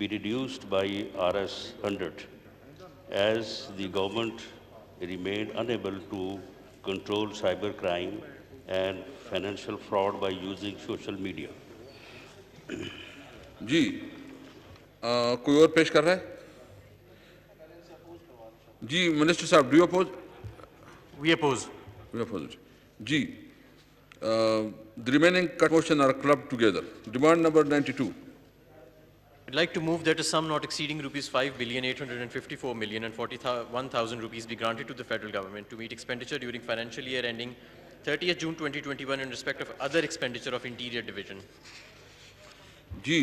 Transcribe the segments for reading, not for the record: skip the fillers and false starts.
be reduced by Rs 100, as the government remained unable to control cybercrime and financial fraud by using social media. جی کوئی اور پیش کر رہا ہے؟ جی منسٹر صاحب، do you oppose? We oppose. We oppose it. جی the remaining cut motion are clubbed together. Demand number 92. I'd like to move that a sum not exceeding rupees 5,854,041,000 rupees be granted to the federal government to meet expenditure during financial year ending 30th June 2021 in respect of other expenditure of Interior Division. جی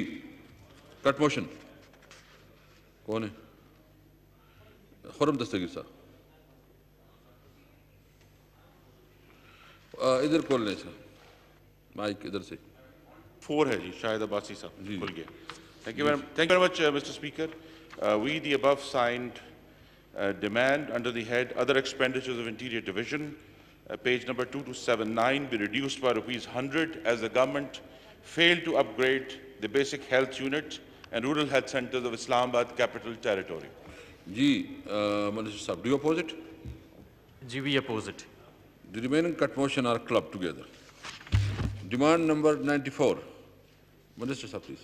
cut motion کون ہے؟ خرم دستگیر صاحب ادھر کھول لیں سر mic ادھر سے. 4 ہے جی، شاہد عباسی صاحب کھل گیا. Thank you very much, Mr. Speaker. We, the above signed demand under the head Other Expenditures of Interior Division, page number 2279, be reduced by rupees 100 as the government failed to upgrade the basic health unit and rural health centers of Islamabad Capital Territory. جی minister صاحب، do you oppose it? Ji, we oppose it. The remaining cut motion are clubbed together. Demand number 94. Minister Sahab, please.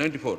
94.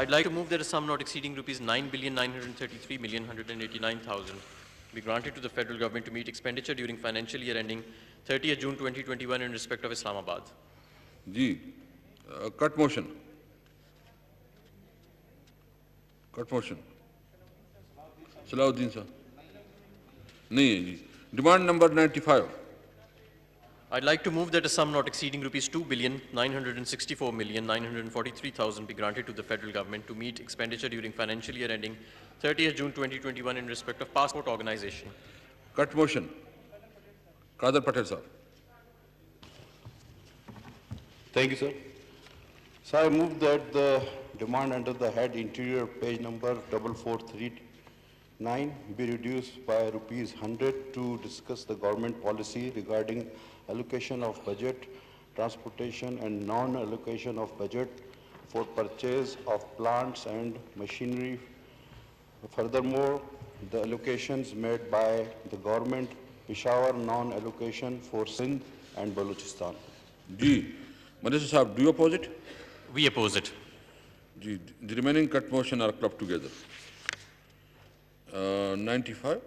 I'd like to move that a sum not exceeding rupees 9,933,189,000 be granted to the federal government to meet expenditure during financial year ending 30th June 2021 in respect of Islamabad. جی cut motion. Cut motion Salahuddin صاحب نہیں ہے جی. Demand number 95. I'd like to move that a sum not exceeding rupees 2,964,943,000 be granted to the federal government to meet expenditure during financial year ending 30th June 2021 in respect of passport organization. Cut motion Qadir Patel صاحب. Thank you, sir. So I move that the demand under the head Interior, page number 4439, be reduced by rupees 100 to discuss the government policy regarding allocation of budget, transportation and non-allocation of budget for purchase of plants and machinery. Furthermore, the allocations made by the government, Peshawar non-allocation for Sindh and Balochistan. جی minister صاحب، do you oppose it? We oppose it. جی the remaining cut motion are clubbed together. 95.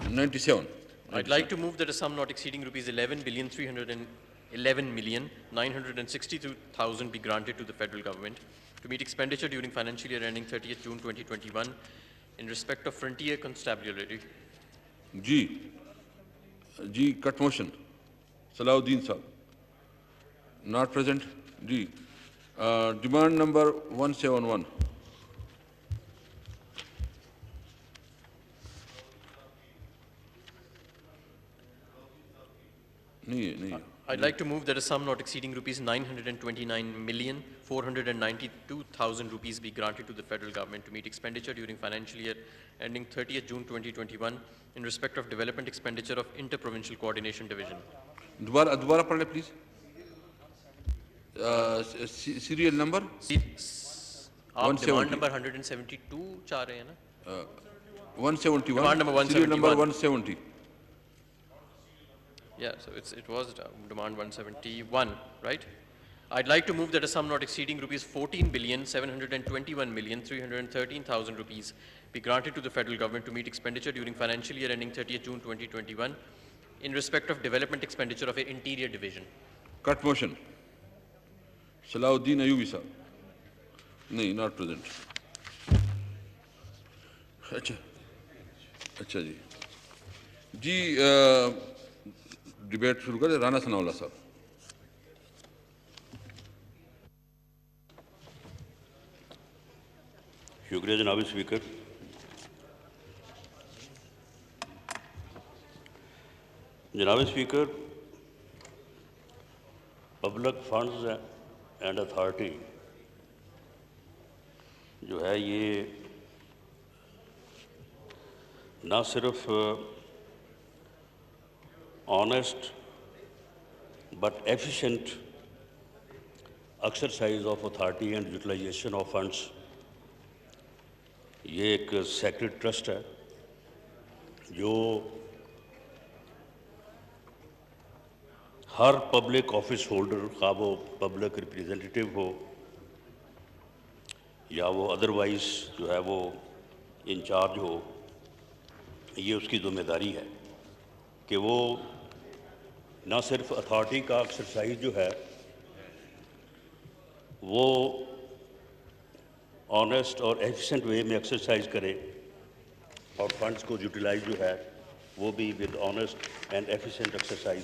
97. I'd like to move that a sum not exceeding rupees 11,311,962,000 be granted to the federal government to meet expenditure during financial year ending 30th June 2021 in respect of Frontier Constabulary. جی جی cut motion Salahuddin صاحب not present. جی demand number 171. نہیں ہے نہیں ہے. I'd like to move that a sum not exceeding rupees 929,492,000 rupees be granted to the federal government to meet expenditure during financial year ending 30th June 2021 in respect of development expenditure of Inter-Provincial Coordination Division. دوبارہ پڑھ لیں please. Serial number آپ demand number 172 چاہ رہے ہیں نا؟ 171. Demand number 171. Serial number 170. Yeah, so it was demand 171, right? I'd like to move that a sum not exceeding rupees 14,721,313,000 rupees be granted to the federal government to meet expenditure during financial year ending 30th June 2021 in respect of development expenditure of Interior Division. Cut motion Salahuddin Ayubi صاحب نہیں not present. اچھا جی جی debate شروع کریں. رانا ثناء اللہ صاحب. شکریہ جناب speaker. جناب speaker, public funds and authority جو ہے یہ نہ صرف honest but efficient exercise of authority and utilization of funds. یہ ایک سیکرڈ ٹرسٹ ہے جو ہر پبلک آفس ہولڈر، خواہ وہ پبلک ریپریزنٹیٹیو ہو یا وہ ادروائز جو ہے وہ انچارج ہو، یہ اس کی ذمہ داری ہے کہ وہ نہ صرف اتھارٹی کا ایکسرسائز جو ہے وہ آنیسٹ اور ایفیشینٹ وے میں ایکسرسائز کرے، اور فنڈز کو یوٹیلائز جو ہے وہ بھی with honest and efficient exercise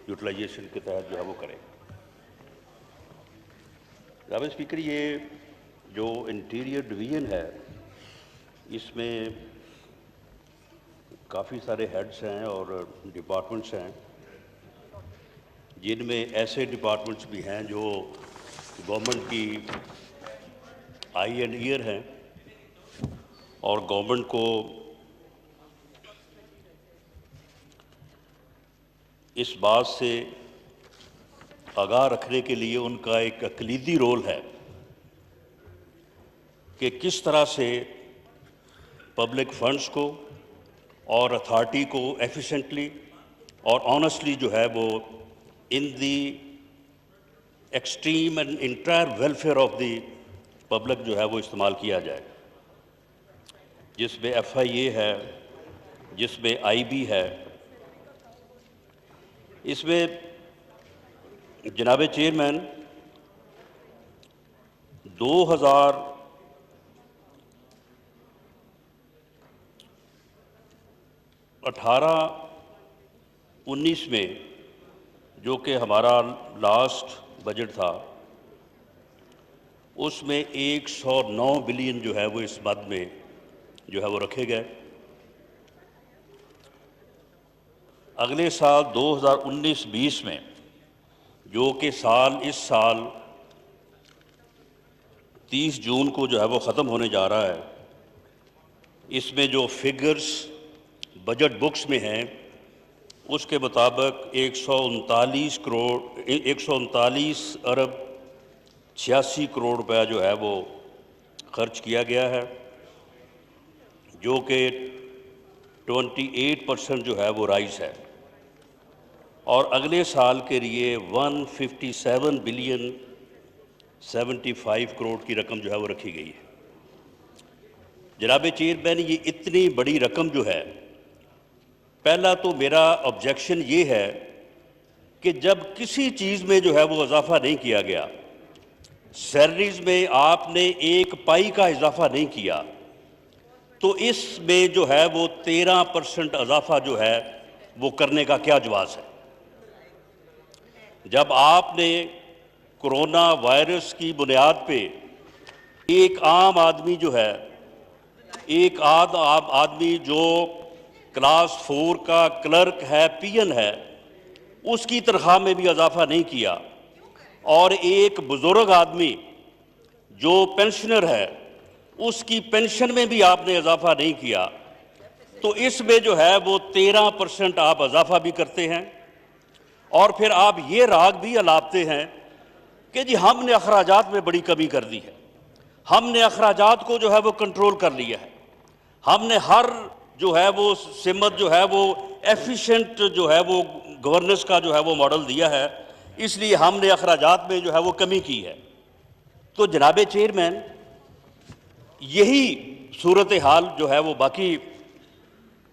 utilization کے تحت جو ہے وہ کرے۔ جناب اسپیکر، یہ جو انٹیریئر ڈویژن ہے اس میں کافی سارے ہیڈز ہیں اور ڈپارٹمنٹس ہیں، جن میں ایسے ڈپارٹمنٹس بھی ہیں جو گورنمنٹ کی آئی اینڈ ایئر ہیں اور گورنمنٹ کو اس بات سے آگاہ رکھنے کے لیے ان کا ایک کلیدی رول ہے کہ کس طرح سے پبلک فنڈز کو اور اتھارٹی کو ایفیشینٹلی اور آنیسٹلی جو ہے وہ in the extreme and entire welfare of the public جو ہے وہ استعمال کیا جائے، جس میں ایف آئی اے ہے، جس میں آئی بی ہے۔ اس میں جناب چیئرمین 2018-19 میں جو کہ ہمارا لاسٹ بجٹ تھا، اس میں 109 بلین جو ہے وہ اس مد میں جو ہے وہ رکھے گئے۔ اگلے سال 2019-20 میں جو کہ اس سال 30 جون کو جو ہے وہ ختم ہونے جا رہا ہے، اس میں جو فگرز بجٹ بکس میں ہیں اس کے مطابق 139 ارب 86 کروڑ روپیہ جو ہے وہ خرچ کیا گیا ہے، جو کہ 28% جو ہے وہ رائز ہے، اور اگلے سال کے لیے 157 بلین 75 کروڑ کی رقم جو ہے وہ رکھی گئی ہے۔ جناب چیئرمین، یہ اتنی بڑی رقم جو ہے، پہلا تو میرا آبجیکشن یہ ہے کہ جب کسی چیز میں جو ہے وہ اضافہ نہیں کیا گیا، سیلریز میں آپ نے ایک پائی کا اضافہ نہیں کیا، تو اس میں جو ہے وہ 13% اضافہ جو ہے وہ کرنے کا کیا جواز ہے؟ جب آپ نے کرونا وائرس کی بنیاد پہ ایک عام آدمی جو ہے، ایک عام آدمی جو کلاس 4 کا کلرک ہے، پی این ہے، اس کی تنخواہ میں بھی اضافہ نہیں کیا، اور ایک بزرگ آدمی جو پینشنر ہے اس کی پینشن میں بھی آپ نے اضافہ نہیں کیا، تو اس میں جو ہے وہ 13% آپ اضافہ بھی کرتے ہیں، اور پھر آپ یہ راگ بھی الاپتے ہیں کہ جی ہم نے اخراجات میں بڑی کمی کر دی ہے، ہم نے اخراجات کو جو ہے وہ کنٹرول کر لیا ہے، ہم نے ہر جو ہے وہ سمت جو ہے وہ ایفیشینٹ جو ہے وہ گورننس کا جو ہے وہ ماڈل دیا ہے، اس لیے ہم نے اخراجات میں جو ہے وہ کمی کی ہے۔ تو جناب چیئرمین، یہی صورتحال جو ہے وہ باقی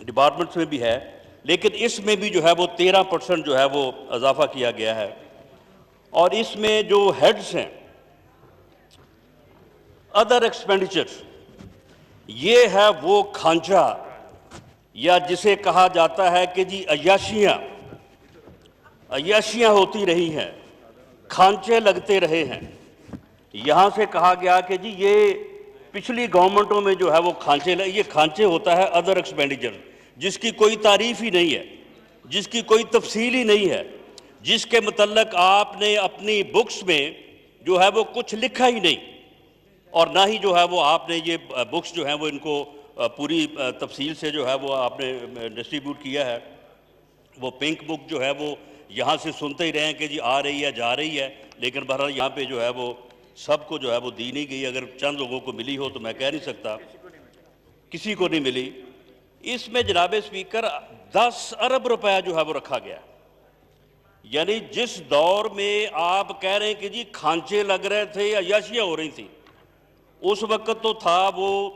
ڈپارٹمنٹس میں بھی ہے، لیکن اس میں بھی جو ہے وہ 13% جو ہے وہ اضافہ کیا گیا ہے، اور اس میں جو ہیڈز ہیں ادر ایکسپینڈیچر، یہ ہے وہ کھانچا یا جسے کہا جاتا ہے کہ جی عیاشیاں ہوتی رہی ہیں، کھانچے لگتے رہے ہیں۔ یہاں سے کہا گیا کہ جی یہ پچھلی گورنمنٹوں میں جو ہے وہ یہ کھانچے ہوتا ہے ادر ایکسپینڈیچر، جس کی کوئی تعریف ہی نہیں ہے، جس کی کوئی تفصیل ہی نہیں ہے، جس کے متعلق آپ نے اپنی بکس میں جو ہے وہ کچھ لکھا ہی نہیں، اور نہ ہی جو ہے وہ آپ نے یہ بکس جو ہیں وہ ان کو پوری تفصیل سے جو ہے وہ آپ نے ڈسٹریبیوٹ کیا ہے۔ وہ پنک بک جو ہے وہ یہاں سے سنتے ہی رہے ہیں کہ جی آ رہی ہے جا رہی ہے، لیکن بہرحال یہاں پہ جو ہے وہ سب کو جو ہے وہ دی نہیں گئی. اگر چند لوگوں کو ملی ہو تو میں کہہ نہیں سکتا، کسی کو نہیں ملی. اس میں جناب اسپیکر 10 ارب روپیہ جو ہے وہ رکھا گیا. یعنی جس دور میں آپ کہہ رہے ہیں کہ جی کھانچے لگ رہے تھے یا عیاشیاں ہو رہی تھیں، اس وقت تو تھا وہ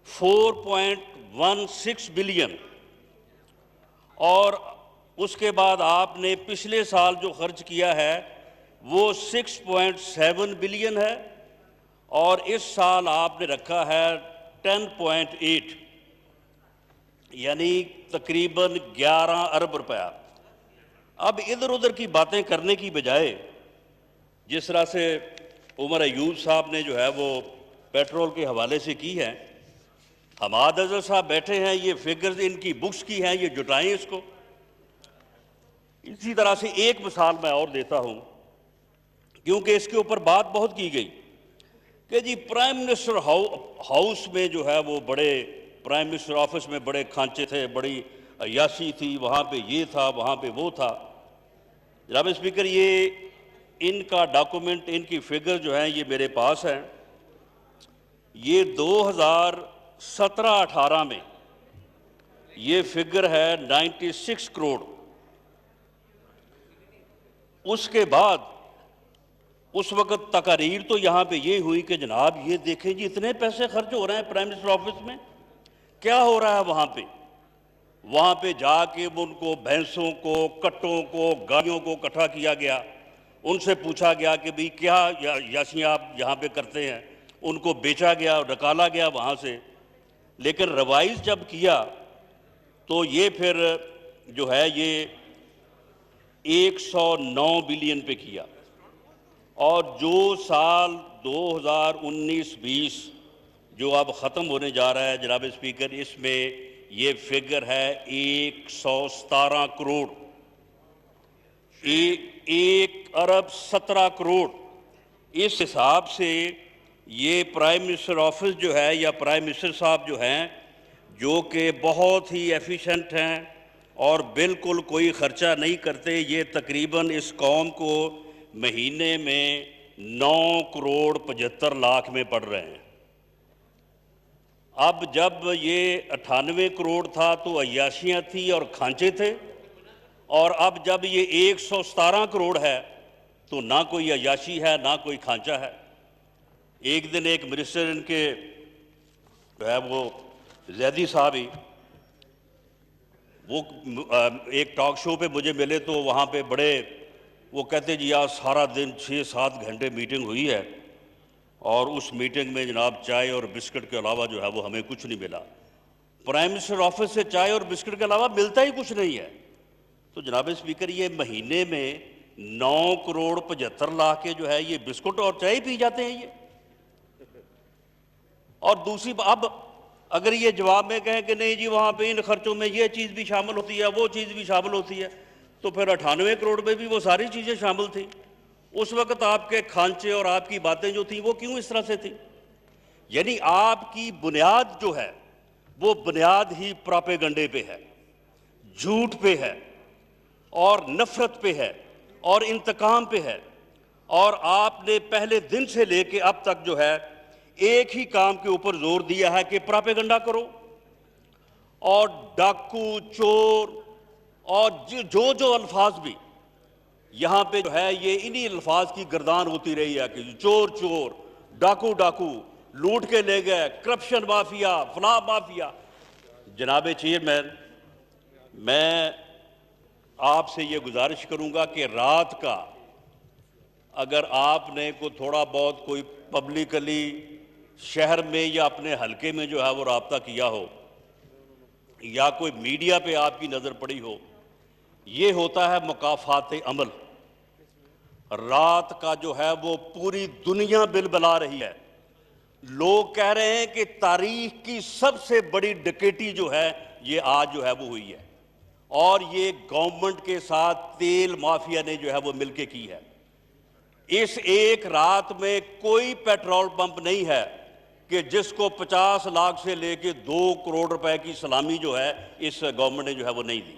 4.16 بلین، اور اس کے بعد آپ نے پچھلے سال جو خرچ کیا ہے وہ 6.7 بلین ہے، اور اس سال آپ نے رکھا ہے 10.8، یعنی تقریباً 11 ارب روپیہ. اب ادھر ادھر کی باتیں کرنے کی بجائے، جس طرح سے عمر ایوب صاحب نے جو ہے وہ پیٹرول کے حوالے سے کی ہے، حماد اظہر صاحب بیٹھے ہیں، یہ فگرز ان کی بکس کی ہیں، یہ جٹائیں اس کو. اسی طرح سے ایک مثال میں اور دیتا ہوں، کیونکہ اس کے اوپر بات بہت کی گئی کہ جی پرائم منسٹر ہاؤس میں جو ہے وہ بڑے، پرائم منسٹر آفس میں بڑے کھانچے تھے، بڑی عیاشی تھی، وہاں پہ یہ تھا، وہاں پہ وہ تھا. جناب اسپیکر، یہ ان کا ڈاکومنٹ، ان کی فگر جو ہیں یہ میرے پاس ہیں. یہ 2017-18 میں یہ فگر ہے 96 کروڑ. اس کے بعد اس وقت تقاریر تو یہاں پہ یہ ہوئی کہ جناب یہ دیکھیں جی اتنے پیسے خرچ ہو رہے ہیں پرائم منسٹر آفس میں، کیا ہو رہا ہے وہاں پہ. وہاں پہ جا کے ان کو بھینسوں کو، کٹوں کو، گاڑیوں کو اکٹھا کیا گیا، ان سے پوچھا گیا کہ بھئی کیا یاشیاں آپ یہاں پہ کرتے ہیں، ان کو بیچا گیا، نکالا گیا وہاں سے. لیکن ریوائز جب کیا تو یہ پھر جو ہے یہ 109 بلین پہ کیا. اور جو سال 2019-20 جو اب ختم ہونے جا رہا ہے جناب اسپیکر، اس میں یہ فگر ہے 117 کروڑ، 1 ارب 17 کروڑ. اس حساب سے یہ پرائم منسٹر آفس جو ہے یا پرائم منسٹر صاحب جو ہیں، جو کہ بہت ہی ایفیشنٹ ہیں اور بالکل کوئی خرچہ نہیں کرتے، یہ تقریباً اس قوم کو مہینے میں 9 کروڑ 75 لاکھ میں پڑ رہے ہیں. اب جب یہ 98 کروڑ تھا تو عیاشیاں تھیں اور کھانچے تھے، اور اب جب یہ 117 کروڑ ہے تو نہ کوئی عیاشی ہے نہ کوئی کھانچا ہے. ایک دن ایک منسٹر ان کے ہے وہ زیدی صاحب ہی، وہ ایک ٹاک شو پہ مجھے ملے تو وہاں پہ بڑے وہ کہتے جی آج سارا دن 6-7 گھنٹے میٹنگ ہوئی ہے، اور اس میٹنگ میں جناب چائے اور بسکٹ کے علاوہ جو ہے وہ ہمیں کچھ نہیں ملا. پرائم منسٹر آفس سے چائے اور بسکٹ کے علاوہ ملتا ہی کچھ نہیں ہے. تو جناب اسپیکر، یہ مہینے میں 9 کروڑ 75 لاکھ کے جو ہے یہ بسکٹ اور چائے پی جاتے ہیں یہ. اور دوسری اب اگر یہ جواب میں کہیں کہ نہیں جی وہاں پہ ان خرچوں میں یہ چیز بھی شامل ہوتی ہے، وہ چیز بھی شامل ہوتی ہے، تو پھر 98 کروڑ میں بھی وہ ساری چیزیں شامل تھیں. اس وقت آپ کے کھانچے اور آپ کی باتیں جو تھیں وہ کیوں اس طرح سے تھیں؟ یعنی آپ کی بنیاد جو ہے وہ بنیاد ہی پراپیگنڈے پہ ہے، جھوٹ پہ ہے، اور نفرت پہ ہے، اور انتقام پہ ہے. اور آپ نے پہلے دن سے لے کے اب تک جو ہے ایک ہی کام کے اوپر زور دیا ہے کہ پراپیگنڈا کرو، اور ڈاکو، چور، اور جو الفاظ بھی یہاں پہ جو ہے یہ انہی الفاظ کی گردان ہوتی رہی ہے کہ چور چور، ڈاکو ڈاکو، لوٹ کے لے گئے، کرپشن مافیا، فلاں مافیا. جناب چیئرمین، میں آپ سے یہ گزارش کروں گا کہ رات کا اگر آپ نے تھوڑا بہت کوئی پبلکلی شہر میں یا اپنے حلقے میں جو ہے وہ رابطہ کیا ہو، یا کوئی میڈیا پہ آپ کی نظر پڑی ہو، یہ ہوتا ہے مکافات عمل. رات کا جو ہے وہ پوری دنیا بلبلا رہی ہے. لوگ کہہ رہے ہیں کہ تاریخ کی سب سے بڑی ڈکیٹی جو ہے یہ آج جو ہے وہ ہوئی ہے، اور یہ گورنمنٹ کے ساتھ تیل مافیا نے جو ہے وہ مل کے کی ہے. اس ایک رات میں کوئی پیٹرول پمپ نہیں ہے کہ جس کو 50 لاکھ سے لے کے 2 کروڑ روپے کی سلامی جو ہے اس گورنمنٹ نے جو ہے وہ نہیں دی.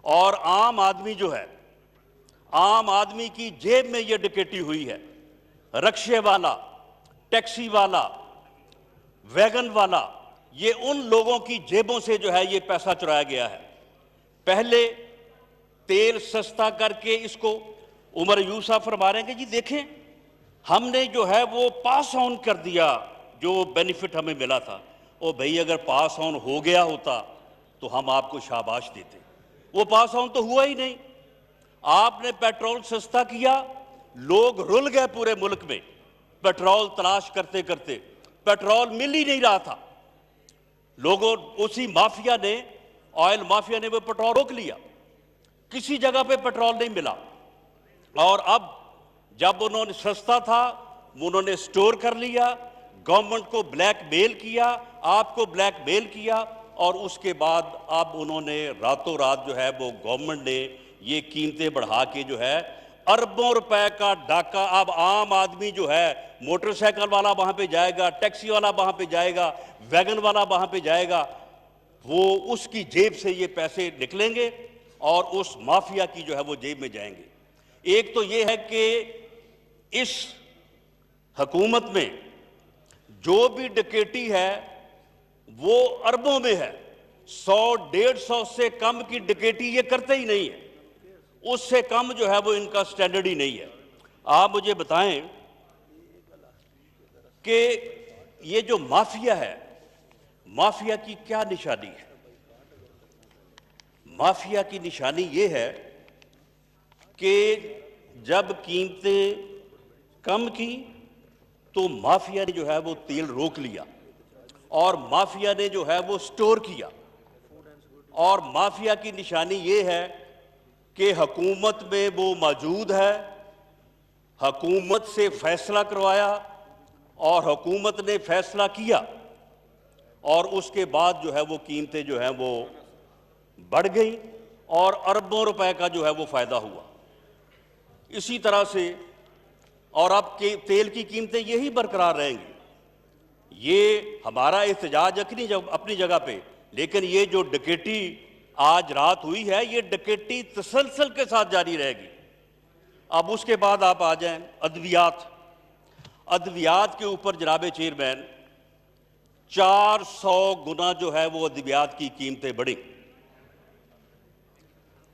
اور عام آدمی جو ہے، عام آدمی کی جیب میں یہ ڈکیٹی ہوئی ہے. رکشے والا، ٹیکسی والا، ویگن والا، یہ ان لوگوں کی جیبوں سے جو ہے یہ پیسہ چرایا گیا ہے. پہلے تیل سستا کر کے اس کو عمر یوسف فرما رہے ہیں کہ جی دیکھیں ہم نے جو ہے وہ پاس آن کر دیا جو بینیفٹ ہمیں ملا تھا. او بھئی اگر پاس آن ہو گیا ہوتا تو ہم آپ کو شاباش دیتے. وہ پاس آن تو ہوا ہی نہیں. آپ نے پیٹرول سستا کیا، لوگ رل گئے پورے ملک میں پیٹرول تلاش کرتے کرتے. پیٹرول مل ہی نہیں رہا تھا. لوگوں اسی مافیا نے، آئل مافیا نے وہ پیٹرول روک لیا. کسی جگہ پہ پیٹرول نہیں ملا. اور اب جب انہوں نے سستا تھا انہوں نے سٹور کر لیا، گورنمنٹ کو بلیک میل کیا، آپ کو بلیک میل کیا، اور اس کے بعد اب انہوں نے راتوں رات جو ہے وہ گورنمنٹ نے یہ قیمتیں بڑھا کے جو ہے اربوں روپے کا ڈاکہ. اب عام آدمی جو ہے، موٹر سائیکل والا وہاں پہ جائے گا، ٹیکسی والا وہاں پہ جائے گا، ویگن والا وہاں پہ جائے گا، وہ اس کی جیب سے یہ پیسے نکلیں گے اور اس مافیا کی جو ہے وہ جیب میں جائیں گے. ایک تو یہ ہے کہ اس حکومت میں جو بھی ڈکیٹی ہے وہ اربوں میں ہے. 100-150 سے کم کی ڈکیٹی یہ کرتے ہی نہیں ہے. اس سے کم جو ہے وہ ان کا سٹینڈرڈ ہی نہیں ہے. آپ مجھے بتائیں کہ یہ جو مافیا ہے، مافیا کی کیا نشانی ہے؟ مافیا کی نشانی یہ ہے کہ جب قیمتیں کم کی تو مافیا نے جو ہے وہ تیل روک لیا، اور مافیا نے جو ہے وہ سٹور کیا. اور مافیا کی نشانی یہ ہے کہ حکومت میں وہ موجود ہے، حکومت سے فیصلہ کروایا اور حکومت نے فیصلہ کیا، اور اس کے بعد جو ہے وہ قیمتیں جو ہیں وہ بڑھ گئیں اور اربوں روپے کا جو ہے وہ فائدہ ہوا. اسی طرح سے اور اب تیل کی قیمتیں یہی برقرار رہیں گی. یہ ہمارا احتجاج اپنی جگہ پہ، لیکن یہ جو ڈکیٹی آج رات ہوئی ہے یہ ڈکیٹی تسلسل کے ساتھ جاری رہے گی. اب اس کے بعد آپ آ جائیں ادویات. ادویات کے اوپر جناب چیئرمین 400 گنا جو ہے وہ ادویات کی قیمتیں بڑھیں.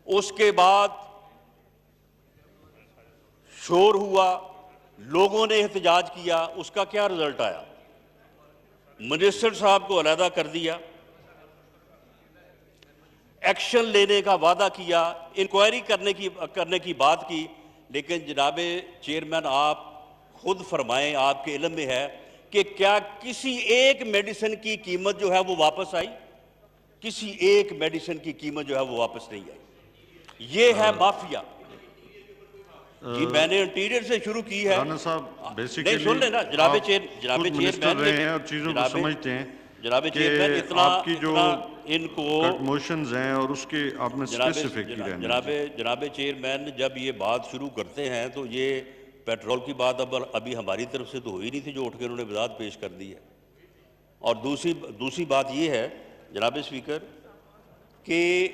اس کے بعد شور ہوا، لوگوں نے احتجاج کیا. اس کا کیا رزلٹ آیا؟ منسٹر صاحب کو علیحدہ کر دیا، ایکشن لینے کا وعدہ کیا، انکوائری کرنے کی بات کی. لیکن جناب چیئرمین آپ خود فرمائیں، آپ کے علم میں ہے کہ کیا کسی ایک میڈیسن کی قیمت جو ہے وہ واپس آئی؟ کسی ایک میڈیسن کی قیمت جو ہے وہ واپس نہیں آئی. یہ ہے مافیا. جی میں نے انٹیریئر سے شروع کی ہے. رانا صاحب نہیں سن لیں نا جناب منسٹر رہے ہیں اور چیزوں کو سمجھتے ہیں جناب کہ چیئرمین آپ کی جو ان کو کٹ موشنز ہیں اور اس کے آپ نے اسپیسیفک کی رہنے. جناب چیئرمین جب یہ بات شروع کرتے ہیں تو یہ پیٹرول کی بات ابھی ہماری طرف سے تو ہوئی نہیں تھی جو اٹھ کے انہوں نے وضاحت پیش کر دی ہے. اور دوسری بات یہ ہے جناب اسپیکر کہ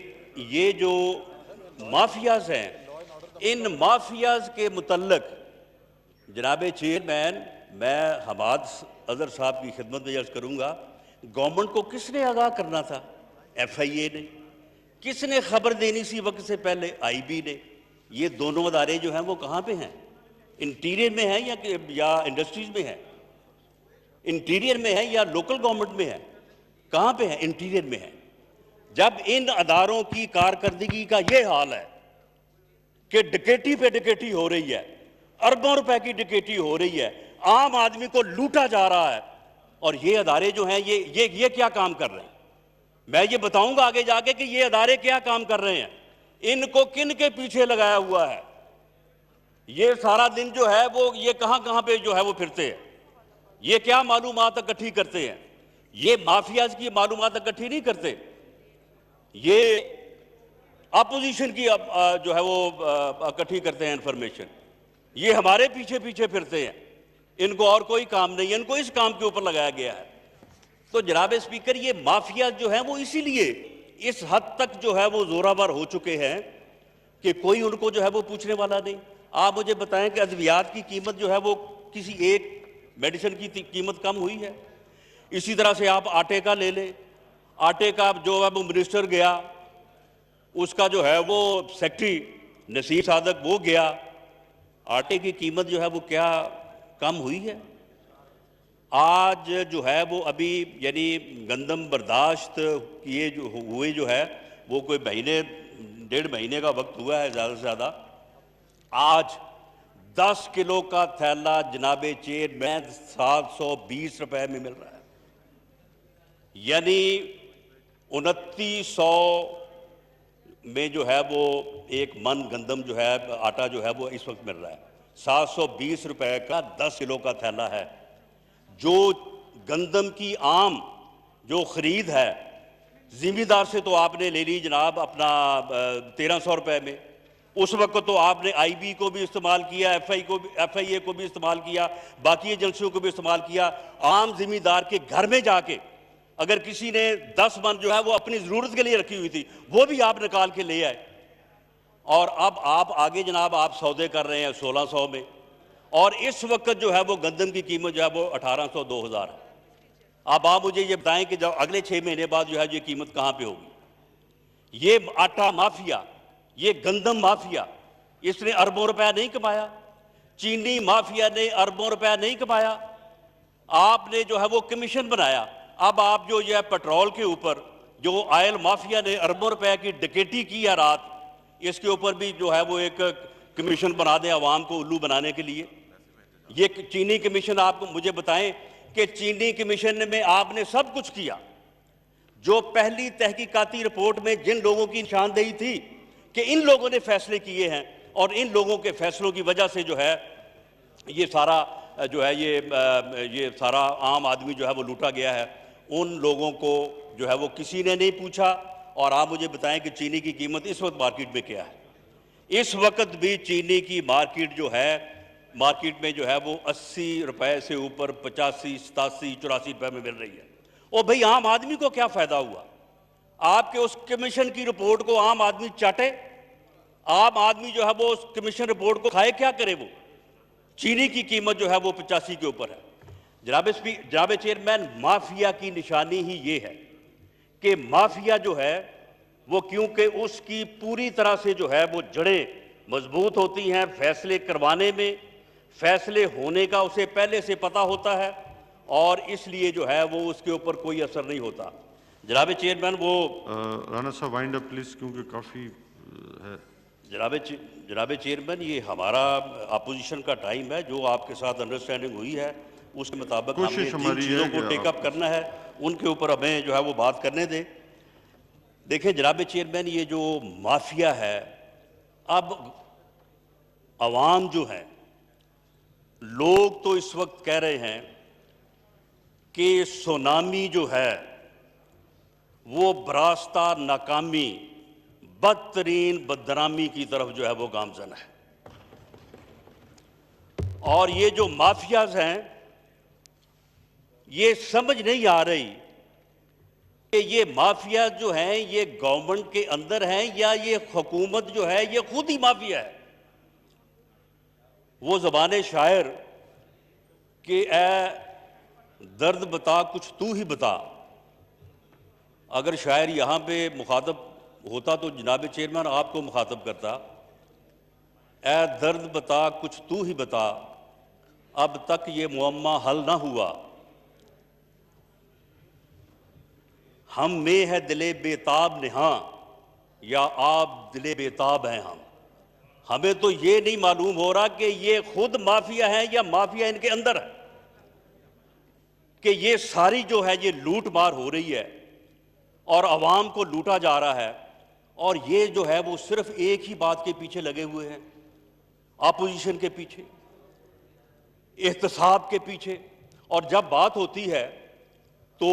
یہ جو مافیاز ہیں، ان مافیاز کے متعلق جناب چیئرمین میں حماد اظہر صاحب کی خدمت میں عرض کروں گا، گورنمنٹ کو کس نے آگاہ کرنا تھا؟ ایف آئی اے نے. کس نے خبر دینی سی وقت سے پہلے؟ آئی بی نے. یہ دونوں ادارے جو ہیں وہ کہاں پہ ہیں؟ انٹیریئر میں ہیں یا انڈسٹریز میں ہیں؟ انٹیریئر میں ہے یا لوکل گورنمنٹ میں ہے؟ کہاں پہ ہیں؟ انٹیریئر میں ہے. جب ان اداروں کی کارکردگی کا یہ حال ہے کہ ڈکیٹی پہ ڈکیٹی ہو رہی ہے، اربوں روپے کی ڈکیٹی ہو رہی ہے، عام آدمی کو لوٹا جا رہا ہے، اور یہ ادارے جو ہیں یہ کیا کام کر رہے ہیں؟ میں یہ بتاؤں گا آگے جا کے کہ یہ ادارے کیا کام کر رہے ہیں. ان کو کن کے پیچھے لگایا ہوا ہے؟ یہ سارا دن جو ہے وہ یہ کہاں پہ جو ہے وہ پھرتے ہیں؟ یہ کیا معلومات اکٹھی کرتے ہیں؟ یہ مافیاز کی معلومات اکٹھی نہیں کرتے، یہ اپوزیشن کی جو ہے وہ اکٹھی کرتے ہیں انفارمیشن. یہ ہمارے پیچھے پھرتے ہیں. ان کو اور کوئی کام نہیں ہے، ان کو اس کام کے اوپر لگایا گیا ہے. تو جناب اسپیکر یہ مافیا جو ہیں وہ اسی لیے اس حد تک جو ہے وہ زوراور ہو چکے ہیں کہ کوئی ان کو جو ہے وہ پوچھنے والا نہیں. آپ مجھے بتائیں کہ ادویات کی قیمت جو ہے وہ کسی ایک میڈیسن کی قیمت کم ہوئی ہے؟ اسی طرح سے آپ آٹے کا لے لیں. آٹے کا جو ہے وہ منسٹر گیا, اس کا جو ہے وہ سیکٹری نصیر صادق وہ گیا, آٹے کی قیمت جو ہے وہ کیا کم ہوئی ہے؟ آج جو ہے وہ ابھی یعنی گندم برداشت کیے جو ہوئے جو ہے وہ کوئی مہینے 1.5 مہینے کا وقت ہوا ہے زیادہ سے زیادہ. آج 10 کلو کا تھیلا جناب چیئرمین 720 روپے میں مل رہا ہے, یعنی 2900 میں جو ہے وہ ایک من گندم جو ہے آٹا جو ہے وہ اس وقت مل رہا ہے. 720 روپے کا 10 کلو کا تھیلا ہے. جو گندم کی عام جو خرید ہے زمیندار سے تو آپ نے لے لی جناب اپنا 1300 روپے میں. اس وقت تو آپ نے آئی بی کو بھی استعمال کیا, ایف آئی اے کو بھی استعمال کیا, باقی ایجنسیوں کو بھی استعمال کیا. عام زمیندار کے گھر میں جا کے اگر کسی نے 10 من جو ہے وہ اپنی ضرورت کے لیے رکھی ہوئی تھی وہ بھی آپ نکال کے لے آئے. اور اب آپ آگے جناب آپ سودے کر رہے ہیں 1600 میں, اور اس وقت جو ہے وہ گندم کی قیمت جو ہے وہ 1800 2000 ہے. اب آپ مجھے یہ بتائیں کہ جب اگلے 6 مہینے بعد جو ہے یہ قیمت کہاں پہ ہوگی؟ یہ آٹا مافیا, یہ گندم مافیا, اس نے اربوں روپے نہیں کمایا. چینی مافیا نے اربوں روپے نہیں کمایا. آپ نے جو ہے وہ کمیشن بنایا. اب آپ جو یہ پیٹرول کے اوپر جو آئل مافیا نے اربوں روپے کی ڈکیٹی کی ہے رات, اس کے اوپر بھی جو ہے وہ ایک کمیشن بنا دیں عوام کو الو بنانے کے لیے. یہ چینی کمیشن آپ مجھے بتائیں کہ چینی کمیشن میں آپ نے سب کچھ کیا. جو پہلی تحقیقاتی رپورٹ میں جن لوگوں کی نشاندہی تھی کہ ان لوگوں نے فیصلے کیے ہیں اور ان لوگوں کے فیصلوں کی وجہ سے جو ہے یہ سارا جو ہے یہ سارا عام آدمی جو ہے وہ لوٹا گیا ہے, ان لوگوں کو جو ہے وہ کسی نے نہیں پوچھا. اور آپ مجھے بتائیں کہ چینی کی قیمت اس وقت مارکیٹ میں کیا ہے؟ اس وقت بھی چینی کی مارکیٹ جو ہے مارکیٹ میں جو ہے وہ 80 روپے سے اوپر 85 87 84 روپے میں مل رہی ہے. اور بھئی عام آدمی کو کیا فائدہ ہوا؟ آپ کے اس کمیشن کی رپورٹ کو عام آدمی چاٹے, عام آدمی جو ہے وہ اس کمیشن رپورٹ کو کھائے, کیا کرے وہ؟ چینی کی قیمت جو ہے وہ 85 کے اوپر ہے. جناب چیئرمین, مافیا کی نشانی ہی یہ ہے کہ مافیا جو ہے وہ کیونکہ اس کی پوری طرح سے جو ہے وہ جڑیں مضبوط ہوتی ہیں, فیصلے کروانے میں, فیصلے ہونے کا اسے پہلے سے پتہ ہوتا ہے, اور اس لیے جو ہے وہ اس کے اوپر کوئی اثر نہیں ہوتا. جناب چیئرمین وہ رانا صاحب وائنڈ اپ پلیز, کیونکہ کافی ہے. جناب چیئرمین, یہ ہمارا اپوزیشن کا ٹائم ہے. جو آپ کے ساتھ انڈرسٹینڈنگ ہوئی ہے اس کے مطابق ہم نے جن چیزوں کو ٹیک اپ کرنا ہے ان کے اوپر ہمیں جو ہے وہ بات کرنے دیں. دیکھیں جناب چیئرمین, یہ جو مافیا ہے, اب عوام جو ہے, لوگ تو اس وقت کہہ رہے ہیں کہ سونامی جو ہے وہ براستہ ناکامی, بدترین بدنامی کی طرف جو ہے وہ گامزن ہے. اور یہ جو مافیاز ہیں یہ سمجھ نہیں آ رہی کہ یہ مافیا جو ہیں یہ گورنمنٹ کے اندر ہیں یا یہ حکومت جو ہے یہ خود ہی مافیا ہے. وہ زبان شاعر کہ اے درد بتا کچھ تو ہی بتا, اگر شاعر یہاں پہ مخاطب ہوتا تو جناب چیئرمین آپ کو مخاطب کرتا, اے درد بتا کچھ تو ہی بتا, اب تک یہ معمہ حل نہ ہوا, ہم میں ہے دل بیتاب نہاں یا آپ دل بیتاب ہیں ہم. ہمیں تو یہ نہیں معلوم ہو رہا کہ یہ خود مافیا ہیں یا مافیا ان کے اندر ہے, کہ یہ ساری جو ہے یہ لوٹ مار ہو رہی ہے اور عوام کو لوٹا جا رہا ہے. اور یہ جو ہے وہ صرف ایک ہی بات کے پیچھے لگے ہوئے ہیں, اپوزیشن کے پیچھے, احتساب کے پیچھے. اور جب بات ہوتی ہے تو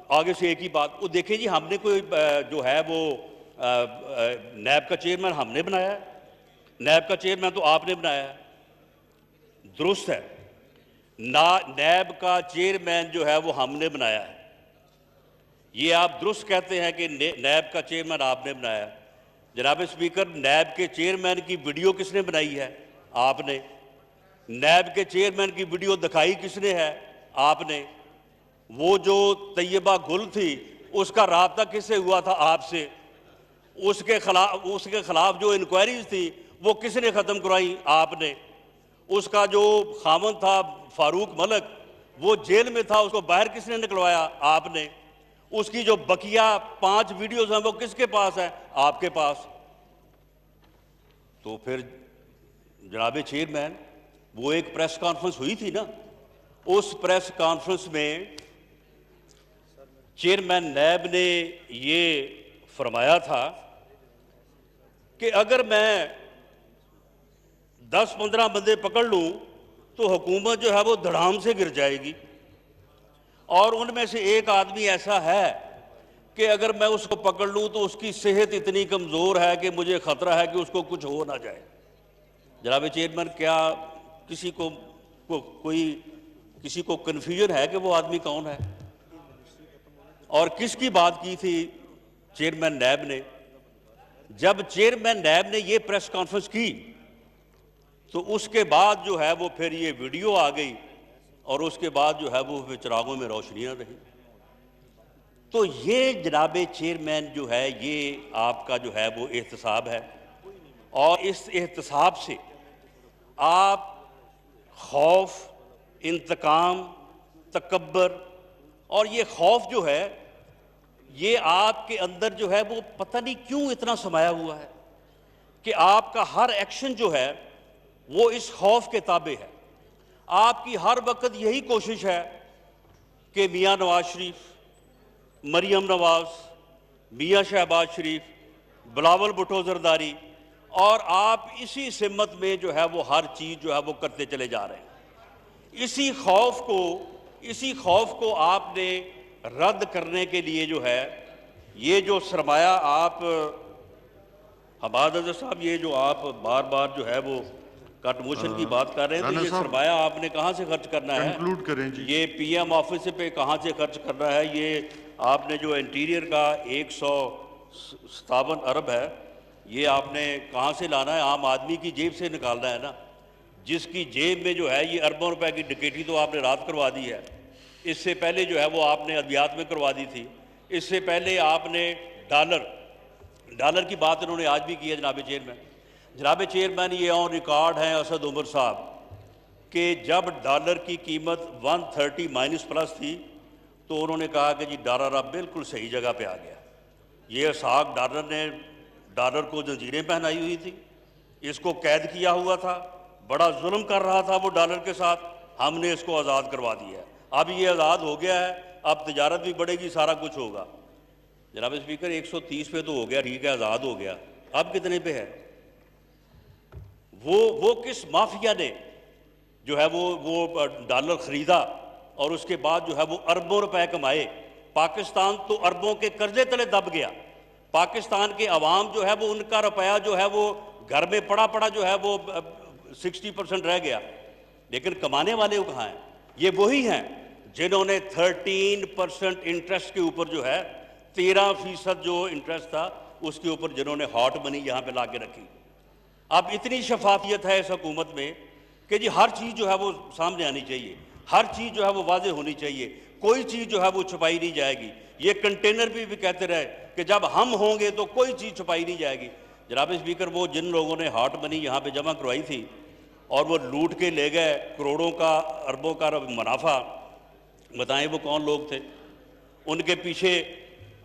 آگے سے ایک ہی بات, وہ دیکھیں جی ہم نے کوئی جو ہے وہ نیب کا چیئرمین ہم نے بنایا ہے, نیب کا چیئرمین تو آپ نے بنایا ہے, درست ہے, نیب کا چیئرمین جو ہے وہ ہم نے بنایا ہے. یہ آپ درست کہتے ہیں کہ نیب کا چیئرمین آپ نے بنایا. جناب اسپیکر, نیب کے چیئرمین کی ویڈیو کس نے بنائی ہے؟ آپ نے. نیب کے چیئرمین کی ویڈیو دکھائی کس نے ہے؟ آپ نے. وہ جو طیبہ گل تھی اس کا رابطہ کس سے ہوا تھا؟ آپ سے. اس کے خلاف جو انکوائریز تھی وہ کس نے ختم کروائی؟ آپ نے. اس کا جو خامن تھا فاروق ملک, وہ جیل میں تھا, اس کو باہر کس نے نکلوایا؟ آپ نے. اس کی جو بقیہ 5 ویڈیوز ہیں وہ کس کے پاس ہیں؟ آپ کے پاس. تو پھر جناب چیئرمین, وہ ایک پریس کانفرنس ہوئی تھی نا, اس پریس کانفرنس میں چیئرمین نیب نے یہ فرمایا تھا کہ اگر میں 10-15 بندے پکڑ لوں تو حکومت جو ہے وہ دھڑام سے گر جائے گی, اور ان میں سے ایک آدمی ایسا ہے کہ اگر میں اس کو پکڑ لوں تو اس کی صحت اتنی کمزور ہے کہ مجھے خطرہ ہے کہ اس کو کچھ ہو نہ جائے. جناب چیئرمین, کیا کسی کو کنفیوژن ہے کہ وہ آدمی کون ہے اور کس کی بات کی تھی چیئرمین نیب نے؟ جب چیئرمین نیب نے یہ پریس کانفرنس کی تو اس کے بعد جو ہے وہ پھر یہ ویڈیو آ گئی, اور اس کے بعد جو ہے وہ چراغوں میں روشنیاں رہی. تو یہ جناب چیئرمین جو ہے یہ آپ کا جو ہے وہ احتساب ہے, اور اس احتساب سے آپ خوف, انتقام, تکبر, اور یہ خوف جو ہے یہ آپ کے اندر جو ہے وہ پتہ نہیں کیوں اتنا سمایا ہوا ہے کہ آپ کا ہر ایکشن جو ہے وہ اس خوف کے تابع ہے. آپ کی ہر وقت یہی کوشش ہے کہ میاں نواز شریف, مریم نواز, میاں شہباز شریف, بلاول بھٹو زرداری, اور آپ اسی سمت میں جو ہے وہ ہر چیز جو ہے وہ کرتے چلے جا رہے ہیں. اسی خوف کو آپ نے رد کرنے کے لیے جو ہے یہ جو سرمایہ آپ حماد اظہر صاحب, یہ جو آپ بار بار جو ہے وہ کٹ موشن کی بات کر رہے ہیں, تو یہ سرمایہ آپ نے کہاں سے خرچ کرنا ہے؟ کنکلوڈ کریں جی. یہ پی ایم آفس پہ کہاں سے خرچ کرنا ہے؟ یہ آپ نے جو انٹیریئر کا 157 ارب ہے, یہ آپ نے کہاں سے لانا ہے؟ عام آدمی کی جیب سے نکالنا ہے نا, جس کی جیب میں جو ہے یہ اربوں روپے کی ڈکیٹی تو آپ نے رات کروا دی ہے. اس سے پہلے جو ہے وہ آپ نے ادویات میں کروا دی تھی. اس سے پہلے آپ نے ڈالر کی بات انہوں نے آج بھی کی ہے. جناب چیئرمین یہ آن ریکارڈ ہیں اسد عمر صاحب کہ جب ڈالر کی قیمت 130 مائنس پلس تھی تو انہوں نے کہا کہ جی ڈالر اب بالکل صحیح جگہ پہ آ گیا. یہ اسحاق ڈالر کو زنجیریں پہنائی ہوئی تھی, اس کو قید کیا ہوا تھا, بڑا ظلم کر رہا تھا وہ ڈالر کے ساتھ, ہم نے اس کو آزاد کروا دیا ہے. اب یہ آزاد ہو گیا ہے, اب تجارت بھی بڑھے گی, سارا کچھ ہوگا. جناب اسپیکر 130 پہ تو ہو گیا, ٹھیک ہے, آزاد ہو گیا, اب کتنے پہ ہے؟ وہ کس مافیا نے جو ہے وہ ڈالر خریدا اور اس کے بعد جو ہے وہ اربوں روپے کمائے؟ پاکستان تو اربوں کے قرضے تلے دب گیا. پاکستان کے عوام جو ہے وہ ان کا روپیہ جو ہے وہ گھر میں پڑا جو ہے وہ 60% رہ گیا. لیکن کمانے والے وہ کہاں ہیں؟ یہ وہی ہیں جنہوں نے 13% انٹرسٹ کے اوپر جو ہے 13% جو انٹرسٹ تھا اس کے اوپر جنہوں نے ہاٹ منی یہاں پہ لا کے رکھی. اب اتنی شفافیت ہے اس حکومت میں کہ جی ہر چیز جو ہے وہ سامنے آنی چاہیے, ہر چیز جو ہے وہ واضح ہونی چاہیے, کوئی چیز جو ہے وہ چھپائی نہیں جائے گی. یہ کنٹینر بھی کہتے رہے کہ جب ہم ہوں گے تو کوئی چیز چھپائی نہیں جائے گی. جناب اسپیکر, وہ جن لوگوں نے ہاٹ منی یہاں پہ جمع کروائی تھی اور وہ لوٹ کے لے گئے کروڑوں کا, اربوں کا منافع, بتائیں وہ کون لوگ تھے؟ ان کے پیچھے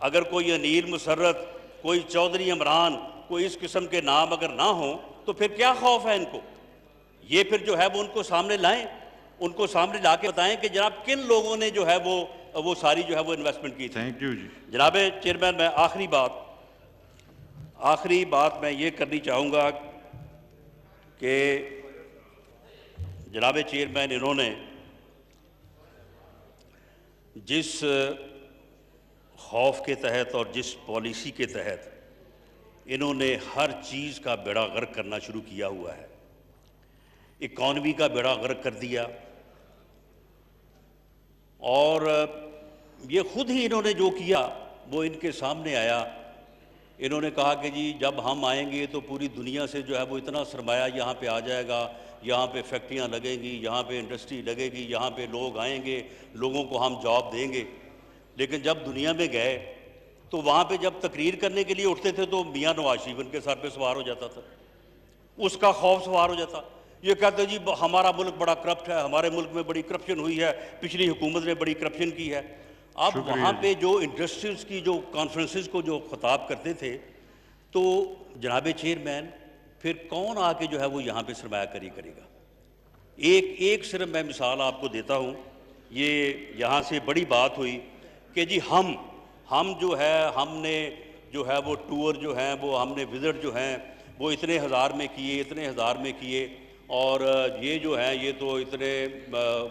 اگر کوئی انیل مسرت, کوئی چودھری عمران, کوئی اس قسم کے نام اگر نہ ہوں تو پھر کیا خوف ہے ان کو؟ یہ پھر جو ہے وہ ان کو سامنے لائیں, ان کو سامنے لا کے بتائیں کہ جناب کن لوگوں نے جو ہے وہ ساری جو ہے وہ انویسٹمنٹ کی تھی. تھینک یو جی. جناب چیئرمین, میں آخری بات میں یہ کرنی چاہوں گا کہ جناب چیئرمین انہوں نے جس خوف کے تحت اور جس پالیسی کے تحت انہوں نے ہر چیز کا بیڑا غرق کرنا شروع کیا ہوا ہے, اکانومی کا بیڑا غرق کر دیا, اور یہ خود ہی انہوں نے جو کیا وہ ان کے سامنے آیا. انہوں نے کہا کہ جی جب ہم آئیں گے تو پوری دنیا سے جو ہے وہ اتنا سرمایہ یہاں پہ آ جائے گا, یہاں پہ فیکٹریاں لگیں گی, یہاں پہ انڈسٹری لگے گی, یہاں پہ لوگ آئیں گے, لوگوں کو ہم جاب دیں گے. لیکن جب دنیا میں گئے تو وہاں پہ جب تقریر کرنے کے لیے اٹھتے تھے تو میاں نواز شریف ان کے سر پہ سوار ہو جاتا تھا, اس کا خوف سوار ہو جاتا. یہ کہتے جی ہمارا ملک بڑا کرپٹ ہے, ہمارے ملک میں بڑی کرپشن ہوئی ہے, پچھلی حکومت نے بڑی کرپشن کی ہے. اب وہاں پہ جو انڈسٹریز کی جو کانفرنسز کو جو خطاب کرتے تھے تو جناب چیئرمین پھر کون آ کے جو ہے وہ یہاں پہ سرمایہ کاری کرے گا. ایک صرف میں مثال آپ کو دیتا ہوں. یہ یہاں سے بڑی بات ہوئی کہ جی ہم جو ہے ہم نے جو ہے وہ ٹور جو ہیں وہ ہم نے وزٹ جو ہیں وہ اتنے ہزار میں کیے, اتنے ہزار میں کیے, اور یہ جو ہیں یہ تو اتنے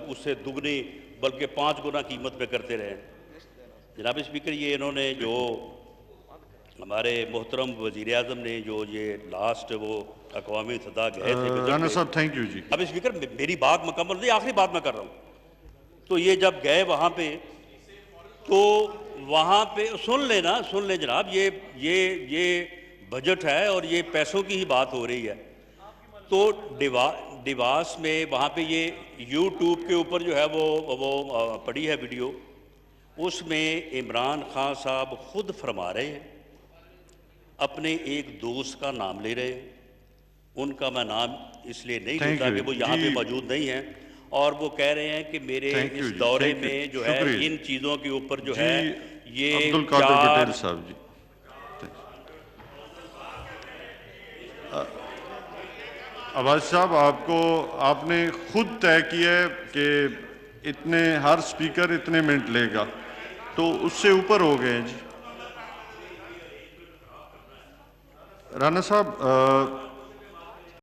اس سے دگنی بلکہ 5 گنا قیمت پہ کرتے رہے. جناب اسپیکر, یہ انہوں نے جو ہمارے محترم وزیر اعظم نے جو یہ لاسٹ وہ اقوام متحدہ گئے تھے رانا صاحب تھینک یو جی. اب اسپیکر میری بات مکمل نہیں, آخری بات میں کر رہا ہوں. تو یہ جب گئے وہاں پہ تو وہاں پہ سن لیں جناب, یہ بجٹ ہے اور یہ پیسوں کی ہی بات ہو رہی ہے. تو ڈیواس میں وہاں پہ یہ یوٹیوب کے اوپر جو ہے وہ پڑی ہے ویڈیو, اس میں عمران خان صاحب خود فرما رہے ہیں, اپنے ایک دوست کا نام لے رہے ہیں. ان کا میں نام اس لیے نہیں لیتا کہ وہ یہاں پہ موجود نہیں ہیں, اور وہ کہہ رہے ہیں کہ میرے اس دورے میں جو ہے ان چیزوں کے اوپر جو ہے یہ عبد القادر پٹیل صاحب جی. عباس صاحب آپ نے خود طے کیا ہے کہ اتنے ہر سپیکر اتنے منٹ لے گا, تو اس سے اوپر ہو گئے ہیں جی. رانا صاحب